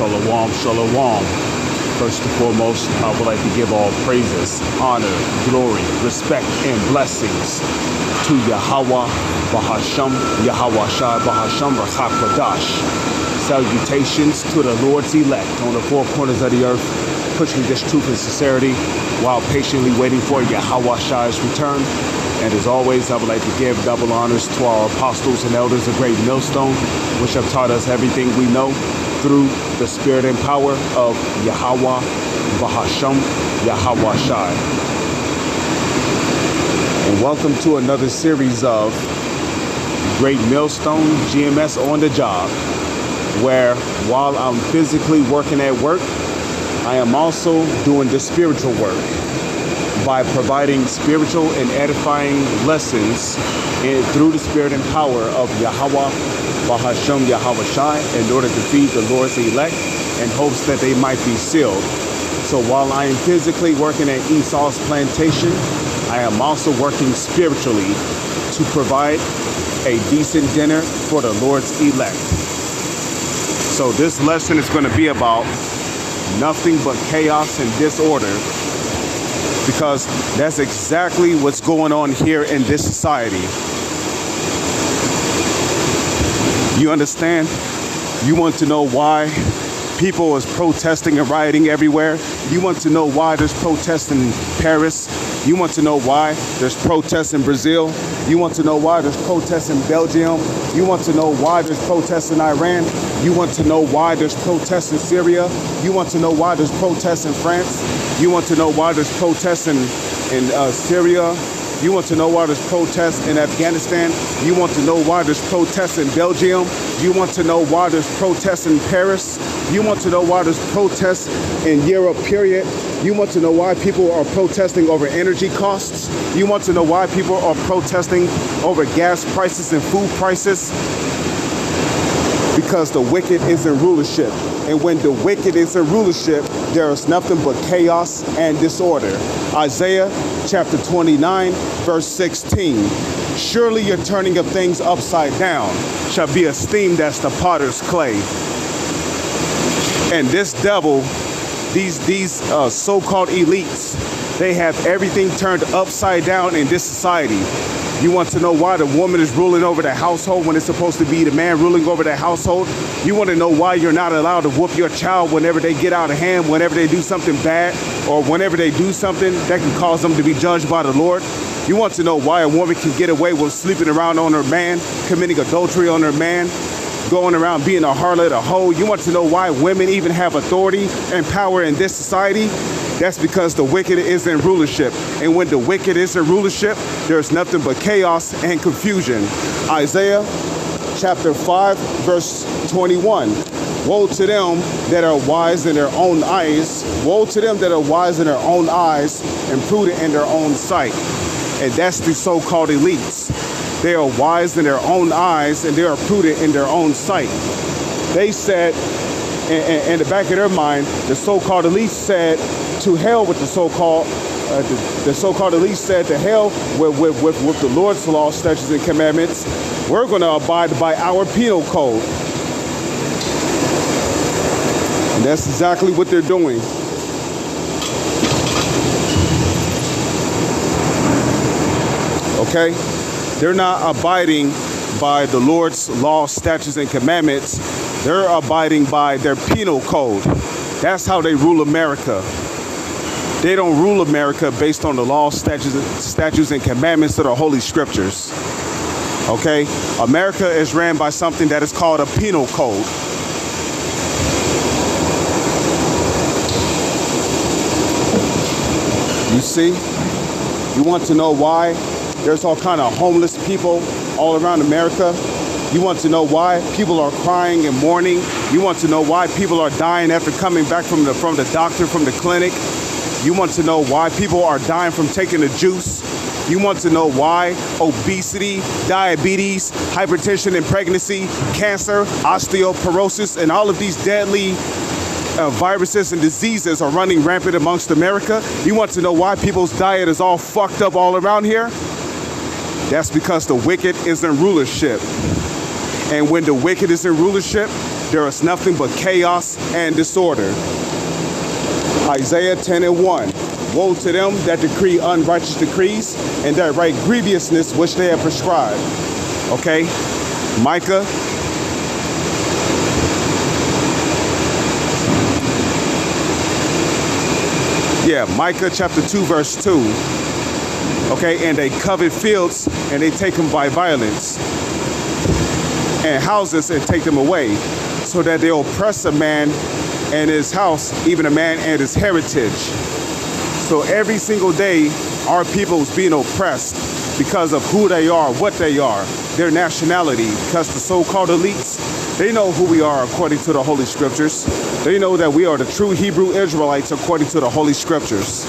Shalom, shalom. First and foremost, I would like to give all praises, honor, glory, respect, and blessings to Yahweh, Bahasham, Yahweh Shai, Bahasham, Rachak Kodash. Salutations to the Lord's elect on the four corners of the earth, pushing this truth and sincerity while patiently waiting for Yahweh Shai's return. And as always, I would like to give double honors to our apostles and elders of Great Millstone, which have taught us everything we know through the spirit and power of Yahweh, Bahasham, Yahweh Shai. And welcome to another series of Great Millstone GMS on the Job, where while I'm physically working at work, I am also doing the spiritual work by providing spiritual and edifying lessons through the spirit and power of Yahweh, Bahasham, Yahweh Shai, in order to feed the Lord's elect in hopes that they might be sealed. So while I am physically working at Esau's plantation, I am also working spiritually to provide a decent dinner for the Lord's elect. So this lesson is going to be about nothing but chaos and disorder, because that's exactly what's going on here in this society. You understand? You want to know why people is protesting and rioting everywhere? You want to know why there's protests in Paris? You want to know why there's protests in Brazil? You want to know why there's protests in Belgium? You want to know why there's protests in Iran? You want to know why there's protests in Syria? You want to know why there's protests in France? You want to know why there's protests in Syria? You want to know why there's protests in Afghanistan? You want to know why there's protests in Belgium? You want to know why there's protests in Paris? You want to know why there's protests in Europe, period? You want to know why people are protesting over energy costs? You want to know why people are protesting over gas prices and food prices? Because the wicked is in rulership. And when the wicked is in rulership, there is nothing but chaos and disorder. Isaiah chapter 29, verse 16. Surely your turning of things upside down shall be esteemed as the potter's clay. And this devil, these so-called elites, they have everything turned upside down in this society. You want to know why the woman is ruling over the household when it's supposed to be the man ruling over the household? You want to know why you're not allowed to whoop your child whenever they get out of hand, whenever they do something bad, or whenever they do something that can cause them to be judged by the Lord? You want to know why a woman can get away with sleeping around on her man, committing adultery on her man, going around being a harlot, a hoe? You want to know why women even have authority and power in this society? That's because the wicked is in rulership. And when the wicked is in rulership, there's nothing but chaos and confusion. Isaiah chapter 5, verse 21. Woe to them that are wise in their own eyes. Woe to them that are wise in their own eyes and prudent in their own sight. And that's the so-called elites. They are wise in their own eyes and they are prudent in their own sight. They said, in the back of their mind, the so-called elites said, to hell with the so-called elites said, to hell with the Lord's law, statutes, and commandments. We're going to abide by our penal code. And that's exactly what they're doing. Okay? They're not abiding by the Lord's law, statutes, and commandments. They're abiding by their penal code. That's how they rule America. They don't rule America based on the law, statutes, and commandments of the Holy Scriptures. Okay? America is ran by something that is called a penal code. You see? You want to know why there's all kind of homeless people all around America? You want to know why people are crying and mourning? You want to know why people are dying after coming back from the doctor, from the clinic? You want to know why people are dying from taking the juice? You want to know why obesity, diabetes, hypertension and pregnancy, cancer, osteoporosis, and all of these deadly viruses and diseases are running rampant amongst America? You want to know why people's diet is all fucked up all around here? That's because the wicked is in rulership. And when the wicked is in rulership, there is nothing but chaos and disorder. Isaiah 10:1. Woe to them that decree unrighteous decrees and that write grievousness which they have prescribed. Okay? Micah. Micah chapter 2 verse 2. Okay, and they covet fields and they take them by violence, and houses and take them away, so that they oppress a man and his house, even a man and his heritage. So every single day, our people is being oppressed because of who they are, what they are, their nationality, because the so-called elites, they know who we are according to the Holy Scriptures. They know that we are the true Hebrew Israelites according to the Holy Scriptures.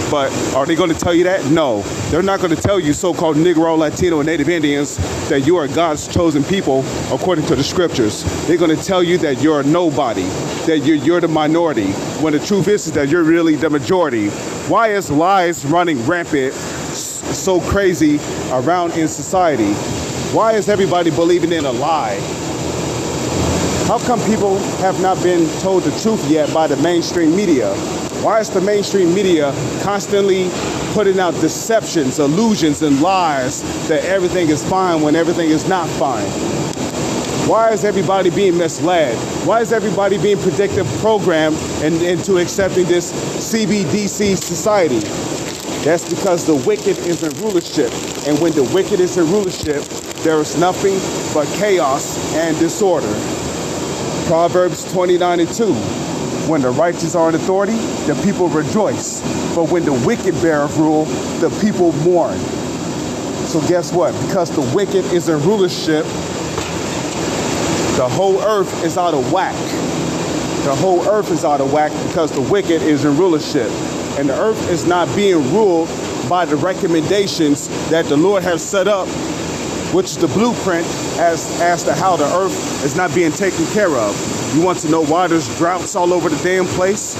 But are they going to tell you that? No. They're not going to tell you, so-called Negro, Latino, and Native Indians, that you are God's chosen people according to the Scriptures. They're going to tell you that you're a nobody, that you're the minority, when the truth is that you're really the majority. Why is lies running rampant so crazy around in society? Why is everybody believing in a lie? How come people have not been told the truth yet by the mainstream media? Why is the mainstream media constantly putting out deceptions, illusions, and lies that everything is fine when everything is not fine? Why is everybody being misled? Why is everybody being predictive programmed into accepting this CBDC society? That's because the wicked is in rulership. And when the wicked is in rulership, there is nothing but chaos and disorder. Proverbs 29:2. When the righteous are in authority, the people rejoice. But when the wicked bear rule, the people mourn. So guess what? Because the wicked is in rulership, the whole earth is out of whack. The whole earth is out of whack because the wicked is in rulership. And the earth is not being ruled by the recommendations that the Lord has set up, which is the blueprint as to how the earth is not being taken care of. You want to know why there's droughts all over the damn place?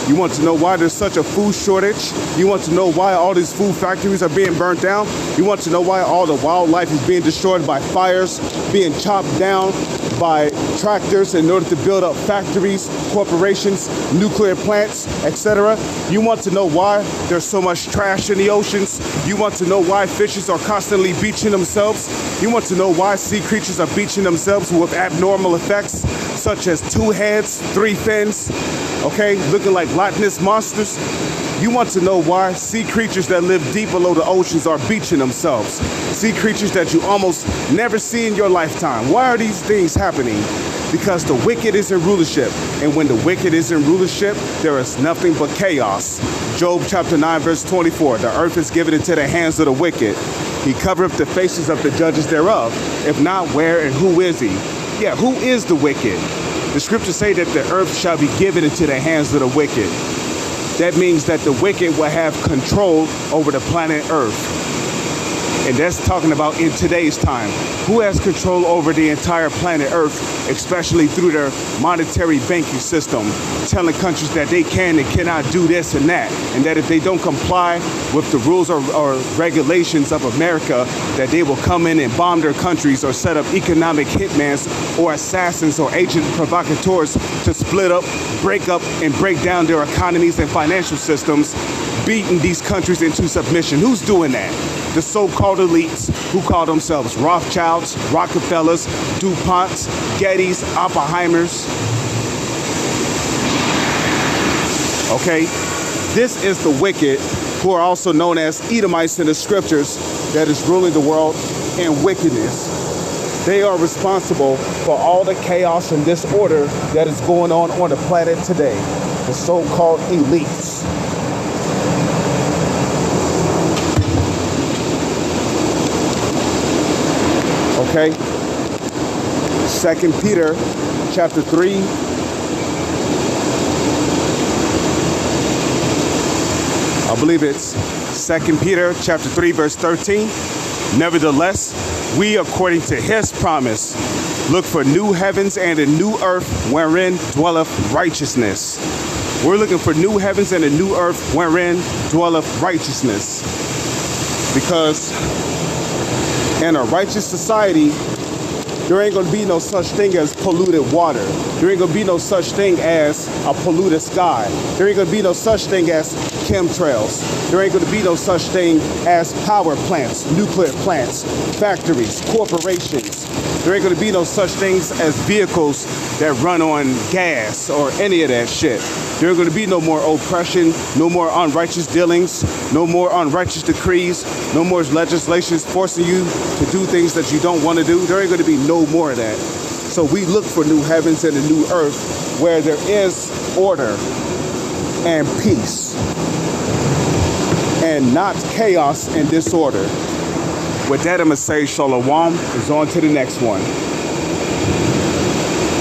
You want to know why there's such a food shortage? You want to know why all these food factories are being burnt down? You want to know why all the wildlife is being destroyed by fires, being chopped down by tractors in order to build up factories, corporations, nuclear plants, etc.? You want to know why there's so much trash in the oceans? You want to know why fishes are constantly beaching themselves? You want to know why sea creatures are beaching themselves with abnormal effects, such as 2 heads, 3 fins, okay, looking like Loch Ness monsters? You want to know why sea creatures that live deep below the oceans are beaching themselves? Sea creatures that you almost never see in your lifetime. Why are these things happening? Because the wicked is in rulership. And when the wicked is in rulership, there is nothing but chaos. Job chapter 9, verse 24. The earth is given into the hands of the wicked. He covereth the faces of the judges thereof. If not, where and who is he? Yeah, who is the wicked? The scriptures say that the earth shall be given into the hands of the wicked. That means that the wicked will have control over the planet Earth. And that's talking about in today's time. Who has control over the entire planet Earth, especially through their monetary banking system, telling countries that they can and cannot do this and that, and that if they don't comply with the rules or regulations of America, that they will come in and bomb their countries or set up economic hitmans or assassins or agent provocateurs to split up, break up, and break down their economies and financial systems, beating these countries into submission. Who's doing that? The so-called elites who call themselves Rothschilds, Rockefellers, DuPonts, Gettys, Oppenheimers. Okay? This is the wicked, who are also known as Edomites in the scriptures, that is ruling the world in wickedness. They are responsible for all the chaos and disorder that is going on the planet today. The so-called elites. Okay, 2 Peter chapter 3. I believe it's 2 Peter chapter 3 verse 13. Nevertheless, we according to his promise look for new heavens and a new earth wherein dwelleth righteousness. We're looking for new heavens and a new earth wherein dwelleth righteousness. Because in a righteous society, There ain't gonna be no such thing as polluted water. There ain't gonna be no such thing as a polluted sky. There ain't gonna be no such thing as chemtrails. There ain't gonna be no such thing as power plants, nuclear plants, factories, corporations. There ain't gonna be no such things as vehicles that run on gas or any of that shit. There ain't gonna be no more oppression, no more unrighteous dealings, no more unrighteous decrees, no more legislations forcing you to do things that you don't want to do. There ain't gonna be no more of that. So we look for new heavens and a new earth where there is order and peace and not chaos and disorder. With that, I'm gonna say shalom. Is on to the next one.